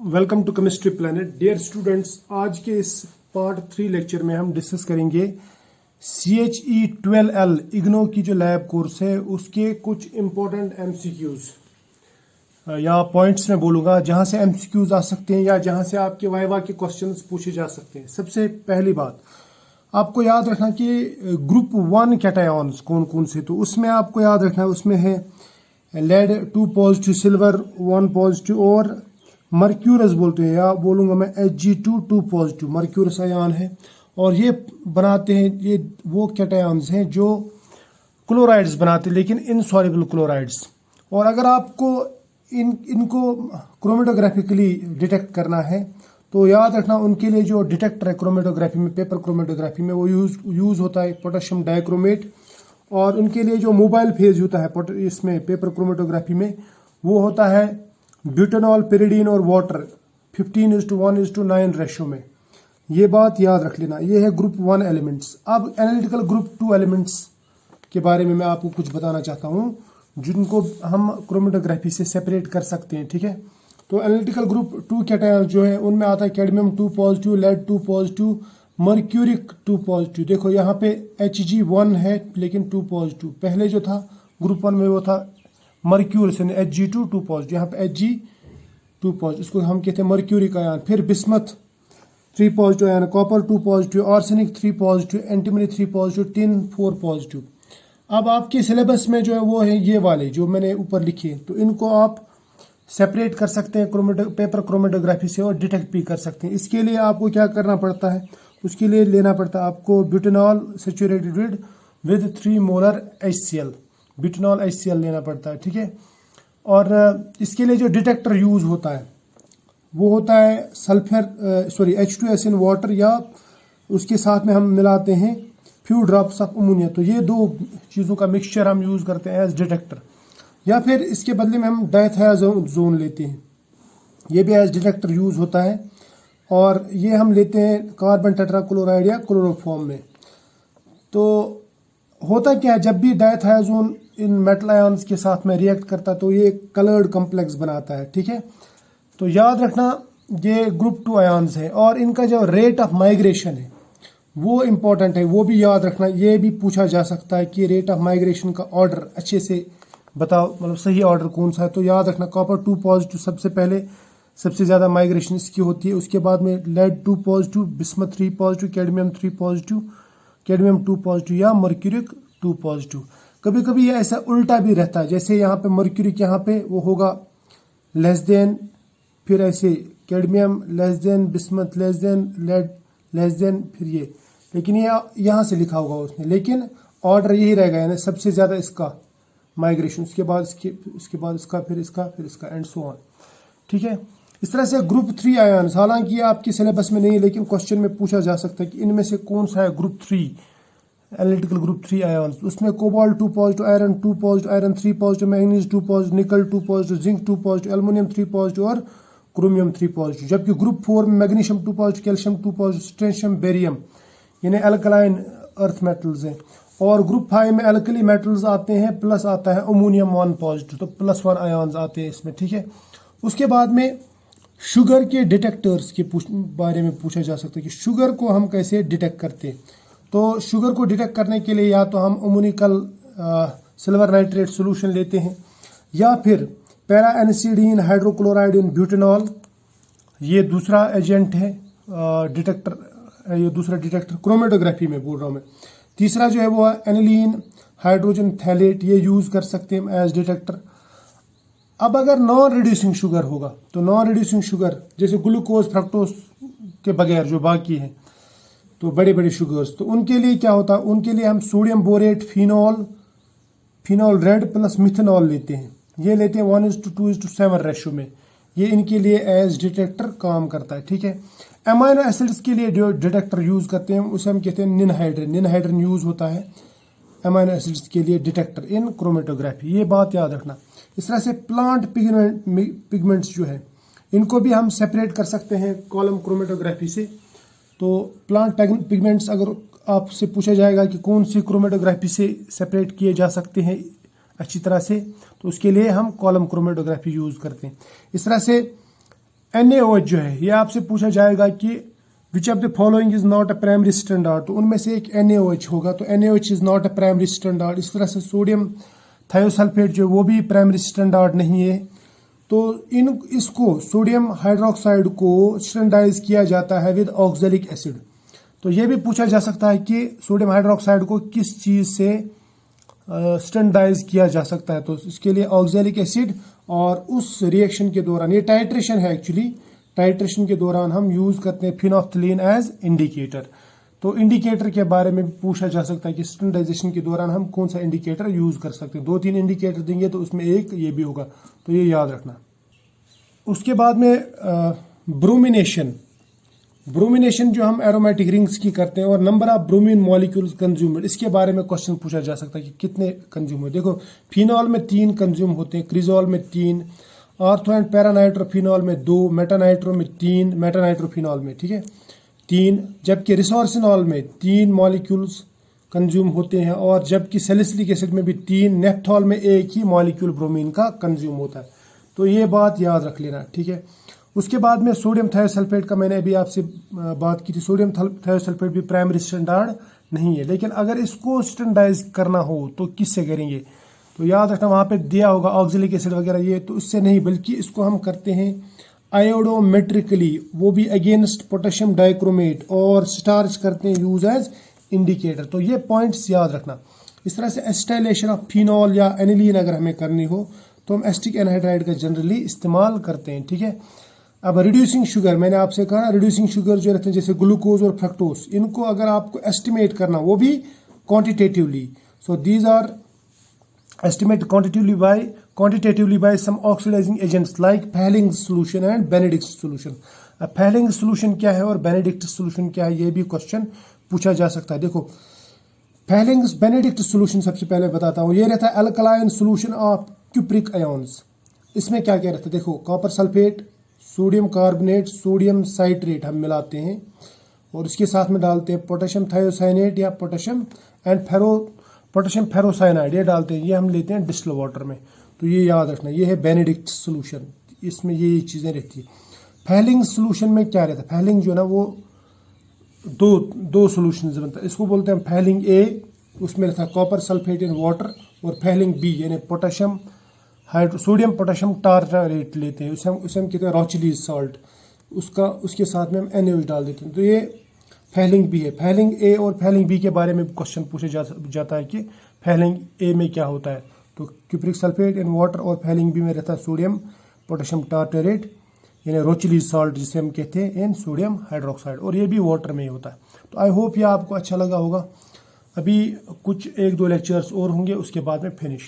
Welcome to chemistry planet. Dear students, आज के इस पार्ट 3 लेक्चर में हम डिस्कस करेंगे CHE12L इग्नो की जो लैब कोर्स है उसके कुछ इम्पोर्टेंट MCQs या पॉइंट्स में बोलूँगा जहाँ से MCQs आ सकते हैं या जहाँ से आपके वाइवा के क्वेश्चंस पूछे जा सकते हैं। सबसे पहली बात आपको याद रखना कि ग्रुप 1 कैटायॉन्स कौन कौन से, तो उसमें आपको याद रखना है उसमें है लेड 2 पॉजिटिव, सिल्वर 1 पॉजिटिव और मर्क्यूरस बोलते हैं या बोलूंगा मैं Hg2 2 पॉजिटिव मर्क्यूरस आयन है। और ये बनाते हैं, ये वो कैटायंस हैं जो क्लोराइड्स बनाते हैं लेकिन इनसॉल्युबल क्लोराइड्स। और अगर आपको इनको क्रोमेटोग्राफिकली डिटेक्ट करना है तो याद रखना उनके लिए जो डिटेक्टर है क्रोमेटोग्राफी में, पेपर क्रोमेटोग्राफी में, वो यूज होता है पोटेशियम डाइक्रोमेट। और उनके लिए जो मोबाइल फेज होता है इसमें पेपर क्रोमेटोग्राफी में वो होता है ब्यूटेनॉल, पिरिडीन और वाटर 15:1:9 रेशो में। ये बात याद रख लेना। ये है ग्रुप 1 एलिमेंट्स। अब एनालिटिकल ग्रुप 2 एलिमेंट्स के बारे में मैं आपको कुछ बताना चाहता हूँ जिनको हम क्रोमेटोग्राफी से सेपरेट कर सकते हैं, ठीक है। तो एनालिटिकल ग्रुप 2 कैटायन जो है उनमें आता है cadmium 2 positive, lead 2 positive, mercuric 2 positive. देखो यहाँ पे Hg1 है लेकिन 2 पॉजिटिव। पहले जो था ग्रुप 1 में वो था मर्क्यूरस Hg2 2 पॉजिटिव, यहाँ पे Hg2 पॉजिटिव, इसको हम कहते हैं मर्क्यूरिक आयन। फिर bismuth 3 positive ion, copper 2 positive, arsenic 3 positive, antimony 3 positive, tin 4 positive. अब आपके सिलेबस में जो है वो है ये वाले जो मैंने ऊपर लिखे, तो इनको आप सेपरेट कर सकते हैं पेपर क्रोमेटोग्राफी से और डिटेक्ट भी कर सकते हैं। इसके लिए आपको क्या करना पड़ता है, उसके लिए लेना पड़ता है आपको butanol saturated with 3 molar HCl, butanol HCl लेना पड़ता है, ठीक है। और इसके लिए जो डिटेक्टर यूज होता है वो होता है H2S इन वाटर, या उसके साथ में हम मिलाते हैं फ्यू ड्रॉप्स ऑफ अमोनिया। तो ये दो चीज़ों का मिक्सचर हम यूज करते हैं एज डिटेक्टर, या फिर इसके बदले में हम डायथायोजोन लेते हैं, ये भी एज डिटेक्टर यूज होता है। और ये हम लेते हैं कार्बन टेट्राक्लोराइड या क्लोरोफॉर्म में। तो होता क्या है, जब भी डायथायोजोन इन मेटल आयन्स के साथ में रिएक्ट करता है तो ये कलर्ड कॉम्प्लेक्स बनाता है, ठीक है। तो याद रखना ये ग्रुप 2 आयन्स है और इनका जो रेट ऑफ माइग्रेशन है वो इम्पोर्टेंट है, वो भी याद रखना। ये भी पूछा जा सकता है कि रेट ऑफ माइग्रेशन का ऑर्डर अच्छे से बताओ, मतलब सही ऑर्डर कौन सा है। तो याद रखना कॉपर 2 पॉजिटिव सबसे पहले, सबसे ज़्यादा माइग्रेशन इसकी होती है। उसके बाद में lead 2 positive, bismuth 3 positive, cadmium 3 positive, cadmium 2 positive या मर्क्यूरिक 2 पॉजिटिव। कभी कभी ये ऐसा उल्टा भी रहता है, जैसे यहाँ पे मर्क्यूरिक यहाँ पे वो होगा लेस देन, फिर ऐसे cadmium less than, bismuth less than, lead less than, फिर ये, लेकिन ये यहाँ से लिखा होगा उसने, लेकिन ऑर्डर यही रहेगा, यानी सबसे ज़्यादा इसका माइग्रेशन, उसके बाद इसका, फिर इसका एंड सो ऑन, ठीक है। इस तरह से ग्रुप 3 आयन, हालांकि ये आपके सिलेबस में नहीं है लेकिन क्वेश्चन में पूछा जा सकता है कि इनमें से कौन सा है ग्रुप 3 एनालिटिकल ग्रुप 3 आयन। उसमें cobalt 2 positive, iron 2 positive, iron 3 positive, manganese 2 positive, nickel 2 positive, zinc 2 positive, aluminium 3 positive और क्रोमियम 3 पॉजिटिव। जबकि ग्रुप 4 में magnesium 2 positive, calcium 2 positive, strontium, barium यानी अल्कलाइन अर्थ मेटल्स हैं। और ग्रुप 5 में alkali metals आते हैं, प्लस आता है अमोनियम 1 पॉजिटिव, तो +1 आयन्स आते हैं इसमें, ठीक है। उसके बाद में शुगर के डिटेक्टर्स के बारे में पूछा जा सकता है कि शुगर को हम कैसे डिटेक्ट करते हैं। तो शुगर को डिटेक्ट करने के लिए या तो हम अमोनिकल सिल्वर नाइट्रेट सोल्यूशन लेते हैं, या फिर पैरा एनिसिडीन हाइड्रोक्लोराइड इन ब्यूटेनॉल, ये दूसरा एजेंट है डिटेक्टर, ये दूसरा डिटेक्टर क्रोमेटोग्राफी में बोल रहा हूँ मैं। तीसरा जो है वो एनिलीन हाइड्रोजन थैलेट, ये यूज कर सकते हैं एज डिटेक्टर। अब अगर नॉन रिड्यूसिंग शुगर होगा तो नॉन रिड्यूसिंग शुगर जैसे ग्लूकोज, फ्रक्टोज के बगैर जो बाकी है तो बड़े बड़े शुगर्स, तो उनके लिए क्या होता है, उनके लिए हम sodium borate, phenol red plus methanol लेते हैं। ये लेते हैं 1:2:7 रेशो में। ये इनके लिए एज डिटेक्टर काम करता है, ठीक है। एमाइनो एसिड्स के लिए जो डिटेक्टर यूज करते हैं उसे हम कहते हैं निनहाइड्रिन यूज होता है एमाइनो एसिड्स के लिए डिटेक्टर इन क्रोमेटोग्राफी। ये बात याद रखना। इस तरह से प्लांट पिगमेंट्स जो है इनको भी हम सेपरेट कर सकते हैं कॉलम क्रोमेटोग्राफी से। तो प्लांट पिगमेंट्स अगर आपसे पूछा जाएगा कि कौन सी क्रोमेटोग्राफी से सेपरेट किए जा सकते हैं अच्छी तरह से, तो उसके लिए हम कॉलम क्रोमेटोग्राफी यूज करते हैं। इस तरह से NaOH जो है ये आपसे पूछा जाएगा कि which of the following is not a primary standard, तो उनमें से एक NaOH होगा, तो NaOH is not a primary standard. इस तरह से सोडियम थायोसल्फेट जो वो भी प्राइमरी स्टैंडर्ड नहीं है। तो इसको सोडियम हाइड्रोक्साइड को स्टैंडर्डाइज किया जाता है विद ऑक्जेलिक एसिड। तो ये भी पूछा जा सकता है कि सोडियम हाइड्रोक्साइड को किस चीज से स्टैंडर्डाइज किया जा सकता है, तो इसके लिए ऑक्जेलिक एसिड, और उस रिएक्शन के दौरान ये टाइट्रेशन है एक्चुअली, टाइट्रेशन के दौरान हम यूज करते हैं फिनोफ्थलीन एज इंडिकेटर। तो इंडिकेटर के बारे में भी पूछा जा सकता है कि स्टैंडर्डाइजेशन के दौरान हम कौन सा इंडिकेटर यूज कर सकते हैं। 2-3 इंडिकेटर देंगे तो उसमें एक ये भी होगा, तो ये याद रखना। उसके बाद में ब्रोमिनेशन, ब्रोमिनेशन जो हम एरोमेटिक रिंग्स की करते हैं, और number of bromine molecules consumed, इसके बारे में क्वेश्चन पूछा जा सकता है कि कितने कंज्यूम होते हैं। देखो फिनॉल में 3 कंज्यूम होते हैं, क्रिजोल में 3, ऑर्थो एंड पैरानाइट्रोफिनॉल में 2, मेटानाइट्रो में 3, मेटानाइट्रोफिनॉल में, ठीक है 3, जबकि रिसोर्सिनॉल में 3 मॉलिक्यूल्स कंज्यूम होते हैं, और जबकि सैलिसिलिक एसिड में भी 3, नेफ्थॉल में 1 ही मॉलिक्यूल ब्रोमीन का कंज्यूम होता है। तो ये बात याद रख लेना, ठीक है। उसके बाद में सोडियम थायोसल्फेट का मैंने अभी आपसे बात की थी, सोडियम थायोसल्फेट भी प्राइमरी स्टैंडर्ड नहीं है, लेकिन अगर इसको स्टैंडर्डाइज करना हो तो किससे करेंगे, तो याद रखना वहां पे दिया होगा ऑक्जेलिक एसिड वगैरह, ये तो इससे नहीं, बल्कि इसको हम करते हैं आयोडोमेट्रिकली, वो भी अगेंस्ट पोटेशियम डाइक्रोमेट, और स्टार्च करते हैं यूज एज इंडिकेटर। तो ये पॉइंट्स याद रखना। इस तरह से एस्टाइलेशन ऑफ फिनॉल या एनिलीन अगर हमें करनी हो तो हम एस्टिक एनहाइड्राइड का जनरली इस्तेमाल करते हैं, ठीक है। अब रिड्यूसिंग शुगर, मैंने आपसे कहा रिड्यूसिंग शुगर जो रहते हैं जैसे ग्लूकोज और फ्रक्टोज, इनको अगर आपको एस्टिमेट करना, वो भी quantitatively, so these are estimate quantitatively by some oxidizing agents like Fehling solution and Benedict solution। अब Fehling solution क्या है और Benedict solution क्या है, ये भी क्वेश्चन पूछा जा सकता है। देखो Fehling Benedict solution सबसे पहले बताता हूँ, ये रहता है alkaline solution of cupric ions. इसमें क्या क्या रहता है, देखो copper sulphate, sodium carbonate, sodium citrate हम मिलाते हैं, और इसके साथ में डालते हैं पोटेशियम थायोसाइनेट या पोटेशियम फेरोसाइनाइड, ये डालते हैं, ये हम लेते हैं डिस्टिल वाटर में। तो ये याद रखना, ये है बेनेडिक्ट सोल्यूशन, इसमें ये चीज़ें रहती है। फेलिंग सोल्यूशन में क्या रहता है, फेलिंग जो है ना वो दो सोल्यूशन बनता है, इसको बोलते हैं फेलिंग ए, उसमें रहता है कॉपर सल्फेट इन वाटर, और फेलिंग बी यानी पोटेशियम सोडियम पोटेशियम टारटारेट लेते हैं, उसे हम कहते हैं रॉचिलीज सॉल्ट, उसके साथ में हम NaOH डाल देते हैं। तो ये फेलिंग बी है। फेलिंग ए और फेलिंग बी के बारे में क्वेश्चन पूछा जाता है कि फेलिंग ए में क्या होता है, तो क्यूप्रिक सल्फेट इन वाटर, और फेलिंग बी में रहता है सोडियम पोटेशियम टारटारेट यानी रोचिलीज सॉल्ट जिसे हम कहते हैं इन सोडियम हाइड्रोक्साइड, और ये भी वाटर में ही होता है। तो आई होप ये आपको अच्छा लगा होगा। अभी कुछ 1-2 लेक्चर्स और होंगे, उसके बाद में फिनिश।